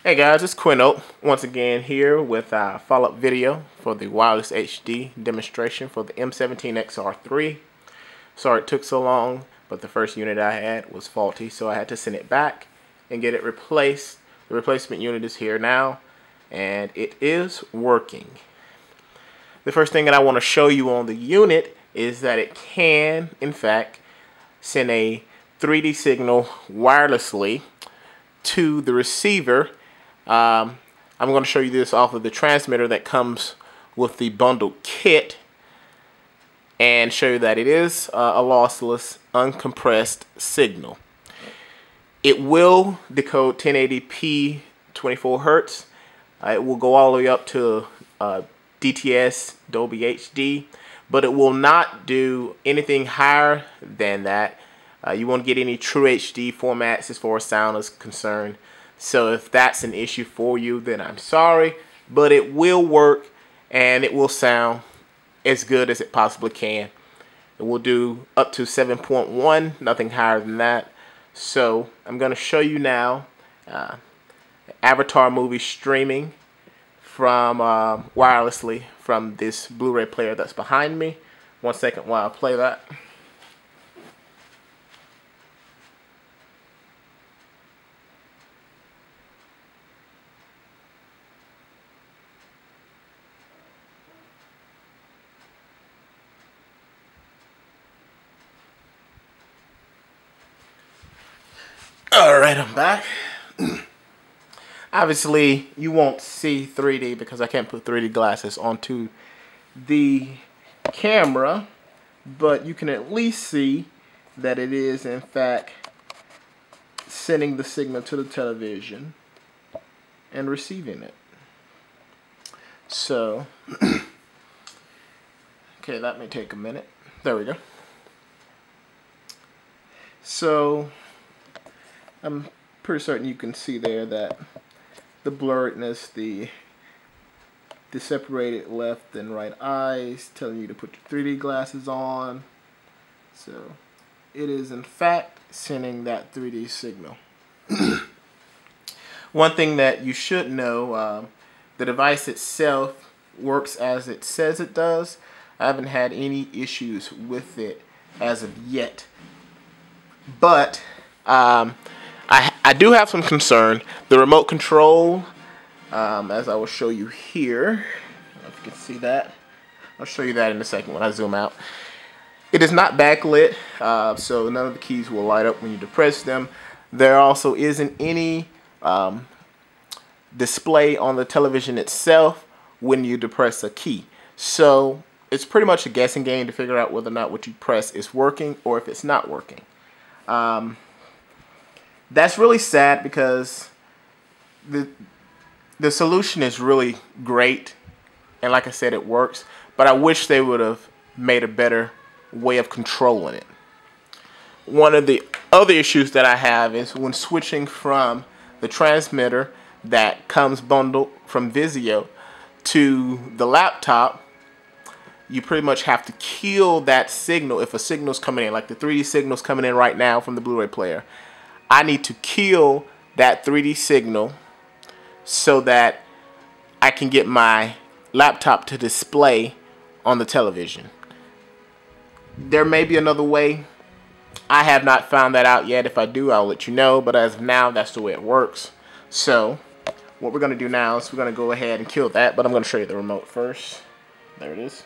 Hey guys, it's Quinto once again here with a follow-up video for the wireless HD demonstration for the m17x R3. Sorry it took so long, but the first unit I had was faulty, so I had to send it back and get it replaced. The replacement unit is here now, and it is working. The first thing that I want to show you on the unit is that it can, in fact, send a 3D signal wirelessly to the receiver. I'm going to show you this off of the transmitter that comes with the bundled kit and show you that it is a lossless, uncompressed signal. It will decode 1080p 24 Hertz. It will go all the way up to DTS Dolby HD, but it will not do anything higher than that. You won't get any true HD formats as far as sound is concerned. So if that's an issue for you, then I'm sorry, but it will work and it will sound as good as it possibly can. It will do up to 7.1, nothing higher than that. So I'm going to show you now Avatar movie streaming from wirelessly from this Blu-ray player that's behind me. 1 second while I play that. Alright, I'm back. Obviously, you won't see 3D because I can't put 3D glasses onto the camera, but you can at least see that it is, in fact, sending the signal to the television and receiving it. So, okay, that may take a minute. There we go. So, I'm pretty certain you can see there that the blurredness, the separated left and right eyes telling you to put your 3D glasses on. So it is in fact sending that 3D signal. One thing that you should know, the device itself works as it says it does. I haven't had any issues with it as of yet. But I do have some concern. The remote control, as I will show you here, I don't know if you can see that. I'll show you that in a second when I zoom out. It is not backlit, so none of the keys will light up when you depress them. There also isn't any display on the television itself when you depress a key. So it's pretty much a guessing game to figure out whether or not what you press is working or if it's not working. That's really sad because the solution is really great, and like I said, it works, but I wish they would have made a better way of controlling it. One of the other issues that I have is when switching from the transmitter that comes bundled from Vizio to the laptop, you pretty much have to kill that signal if a signal's coming in, like the 3D signal's coming in right now from the Blu-ray player. I need to kill that 3D signal so that I can get my laptop to display on the television. There may be another way. I have not found that out yet. If I do, I'll let you know, but as of now, that's the way it works. So what we're going to do now is we're going to go ahead and kill that, but I'm going to show you the remote first. There it is.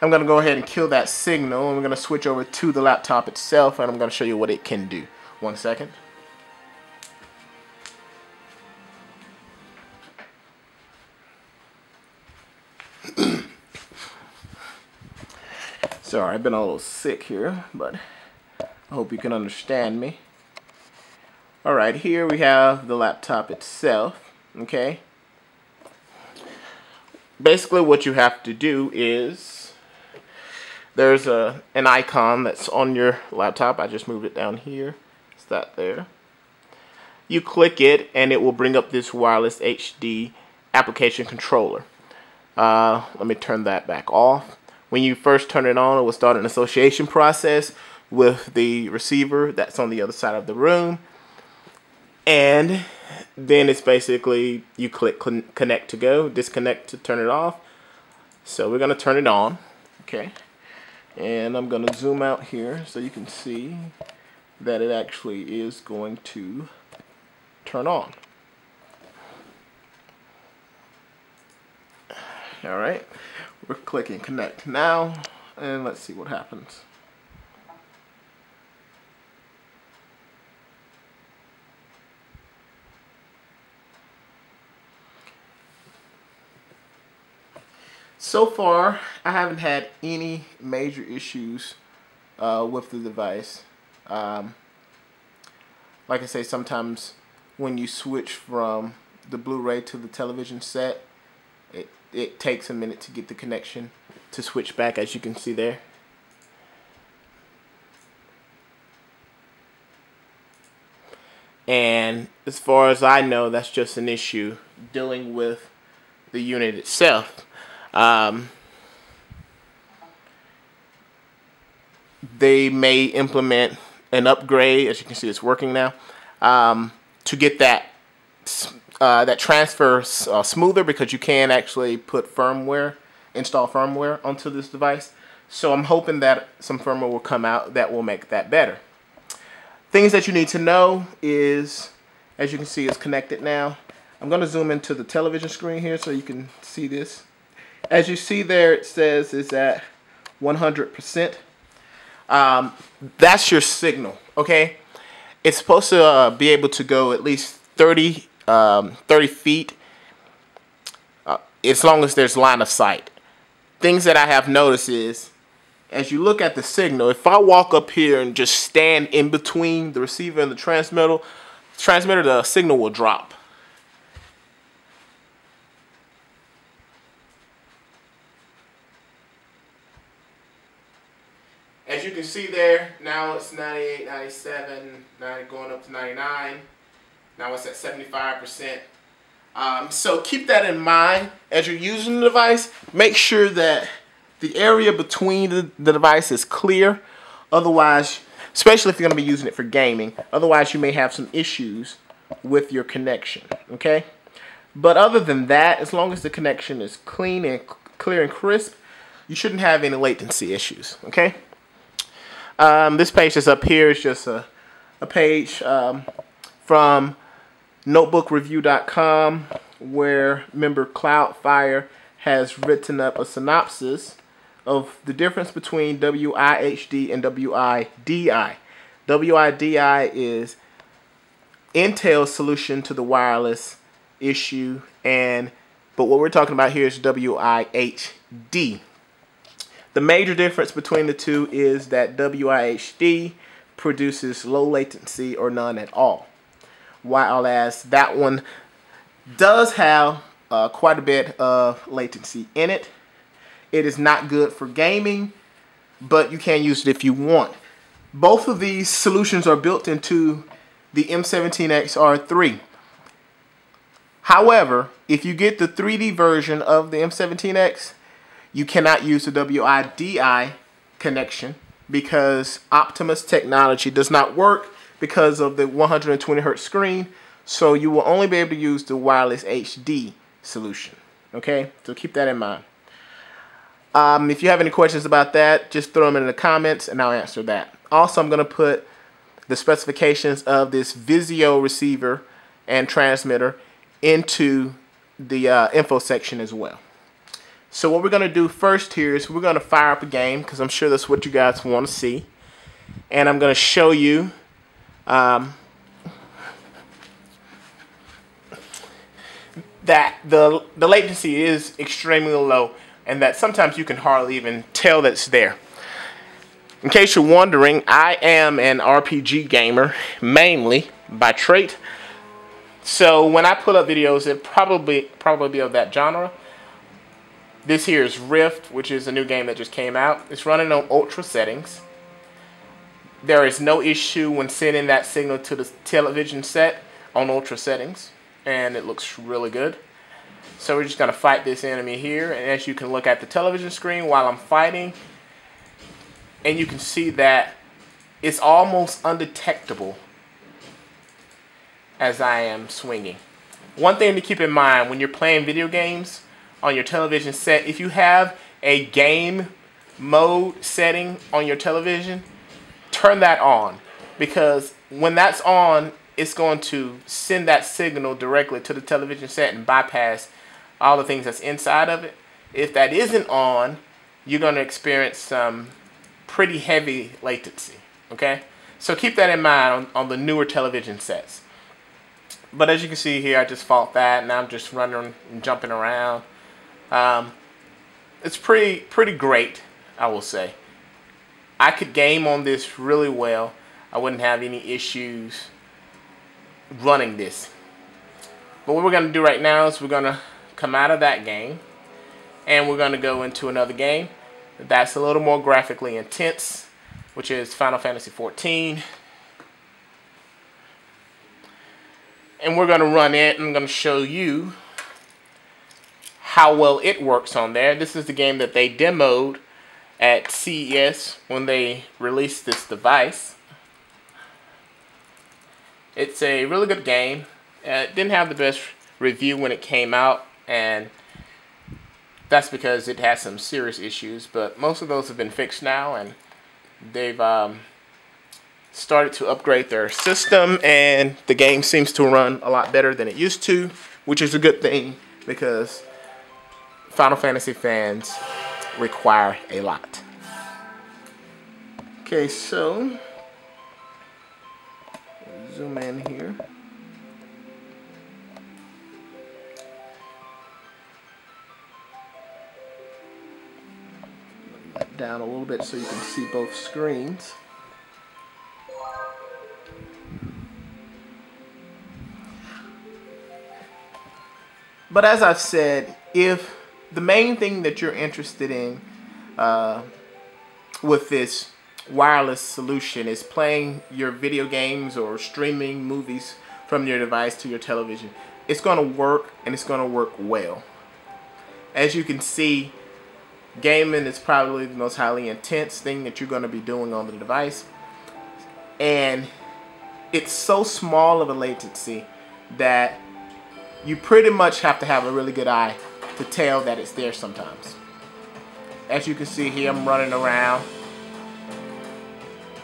I'm going to go ahead and kill that signal, and we're going to switch over to the laptop itself, and I'm going to show you what it can do. 1 second. Sorry, I've been a little sick here, but I hope you can understand me. Alright, here we have the laptop itself, okay? Basically what you have to do is there's an icon that's on your laptop. I just moved it down here. It's that there. You click it and it will bring up this wireless HD application controller. Let me turn that back off. When you first turn it on, it will start an association process with the receiver that's on the other side of the room. And then it's basically you click connect to go, disconnect to turn it off. So we're going to turn it on. Okay. And I'm going to zoom out here so you can see that it actually is going to turn on. Alright, we're clicking connect now, and let's see what happens. So far, I haven't had any major issues with the device. Like I say, sometimes when you switch from the Blu-ray to the television set, it takes a minute to get the connection to switch back, as you can see there. And as far as I know, that's just an issue dealing with the unit itself. They may implement an upgrade, as you can see it's working now, to get that transfer smoother, because you can actually put install firmware onto this device. So I'm hoping that some firmware will come out that will make that better. Things that you need to know is, as you can see, it's connected now. I'm going to zoom into the television screen here so you can see this. As you see there, it says it's at 100%. That's your signal, okay? It's supposed to be able to go at least 30 feet as long as there's line of sight. Things that I have noticed is, as you look at the signal, if I walk up here and just stand in between the receiver and the transmitter, the signal will drop. As you can see there, now it's 98, 97, now going up to 99. Now it's at 75%. So keep that in mind as you're using the device. Make sure that the area between the device is clear. Otherwise, especially if you're going to be using it for gaming, otherwise you may have some issues with your connection. Okay? But other than that, as long as the connection is clean and clear and crisp, you shouldn't have any latency issues. Okay? This page that's up here is just a page from notebookreview.com, where member Cloudfire has written up a synopsis of the difference between WIHD and WIDI. WIDI is Intel's solution to the wireless issue, but what we're talking about here is WIHD. The major difference between the two is that WIHD produces low latency or none at all, while that one does have quite a bit of latency in it. It is not good for gaming, but you can use it if you want. Both of these solutions are built into the m17x R3. However, if you get the 3D version of the m17x, you cannot use the WIDI connection because Optimus technology does not work because of the 120 Hz screen. So you will only be able to use the wireless HD solution. Okay, so keep that in mind. If you have any questions about that, just throw them in the comments and I'll answer that. Also, I'm going to put the specifications of this Vizio receiver and transmitter into the info section as well. So what we're going to do first here is we're going to fire up a game, because I'm sure that's what you guys want to see. And I'm going to show you that the latency is extremely low, and that sometimes you can hardly even tell that it's there. In case you're wondering, I am an RPG gamer, mainly by trait. So when I put up videos, it probably be of that genre. This here is Rift, which is a new game that just came out. It's running on ultra settings. There is no issue when sending that signal to the television set on ultra settings, and it looks really good. So we're just going to fight this enemy here, and as you can look at the television screen while I'm fighting, and you can see that it's almost undetectable as I am swinging. One thing to keep in mind when you're playing video games on your television set, if you have a game mode setting on your television, turn that on, because when that's on, it's going to send that signal directly to the television set and bypass all the things that's inside of it. If that isn't on, you're going to experience some pretty heavy latency. Okay, so keep that in mind on the newer television sets. But as you can see here, I just fought that, and I'm just running and jumping around. It's pretty great, I will say. I could game on this really well. I wouldn't have any issues running this. But what we're going to do right now is we're going to come out of that game, and we're going to go into another game that's a little more graphically intense, which is Final Fantasy XIV. And we're going to run it, and I'm going to show you how well it works on there. This is the game that they demoed at CES when they released this device. It's a really good game. It didn't have the best review when it came out, and that's because it has some serious issues, but most of those have been fixed now, and they've started to upgrade their system, and the game seems to run a lot better than it used to, which is a good thing because Final Fantasy fans require a lot. Okay, so zoom in here. Down a little bit so you can see both screens. But as I've said, if the main thing that you're interested in with this wireless solution is playing your video games or streaming movies from your device to your television, it's going to work, and it's going to work well. As you can see, gaming is probably the most highly intense thing that you're going to be doing on the device, and it's so small of a latency that you pretty much have to have a really good eye to tell that it's there sometimes. As you can see here, I'm running around,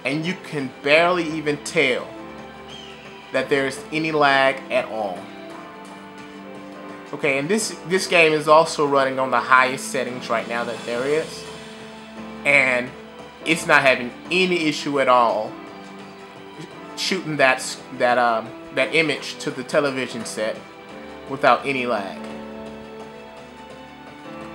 and you can barely even tell that there's any lag at all. Okay, and this game is also running on the highest settings right now that there is, and it's not having any issue at all shooting that image to the television set without any lag,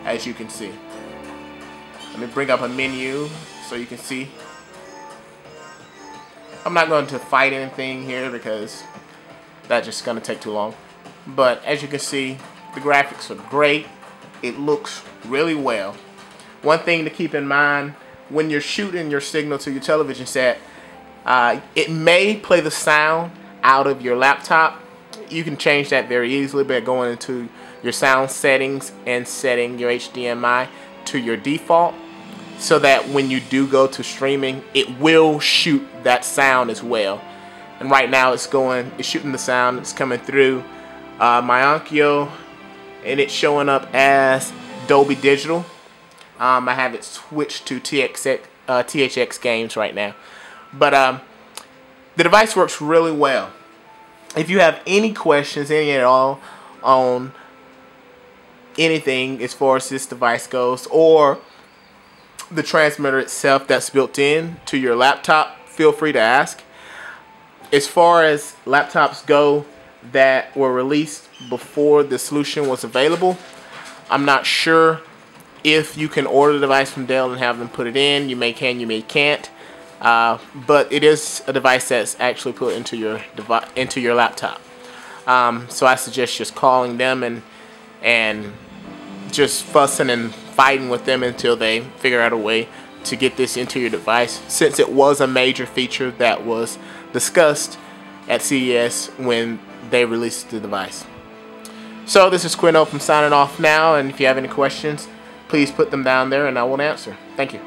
as you can see. Let me bring up a menu so you can see. I'm not going to fight anything here because that's just going to take too long. But as you can see, the graphics are great. It looks really well. One thing to keep in mind when you're shooting your signal to your television set, it may play the sound out of your laptop. You can change that very easily by going into your sound settings and setting your HDMI to your default, so that when you do go to streaming, it will shoot that sound as well. And right now it's shooting the sound. It's coming through my Onkyo, and it's showing up as Dolby Digital. I have it switched to THX games right now. But the device works really well. If you have any questions, any at all, on anything as far as this device goes, or the transmitter itself that's built in to your laptop, feel free to ask. As far as laptops go that were released before the solution was available, I'm not sure if you can order the device from Dell and have them put it in. You may can, you may can't. But it is a device that's actually put into your laptop. So I suggest just calling them and just fussing and fighting with them until they figure out a way to get this into your device, since it was a major feature that was discussed at CES when they released the device. So this is Quinto from signing off now, and if you have any questions, please put them down there and I will answer. Thank you.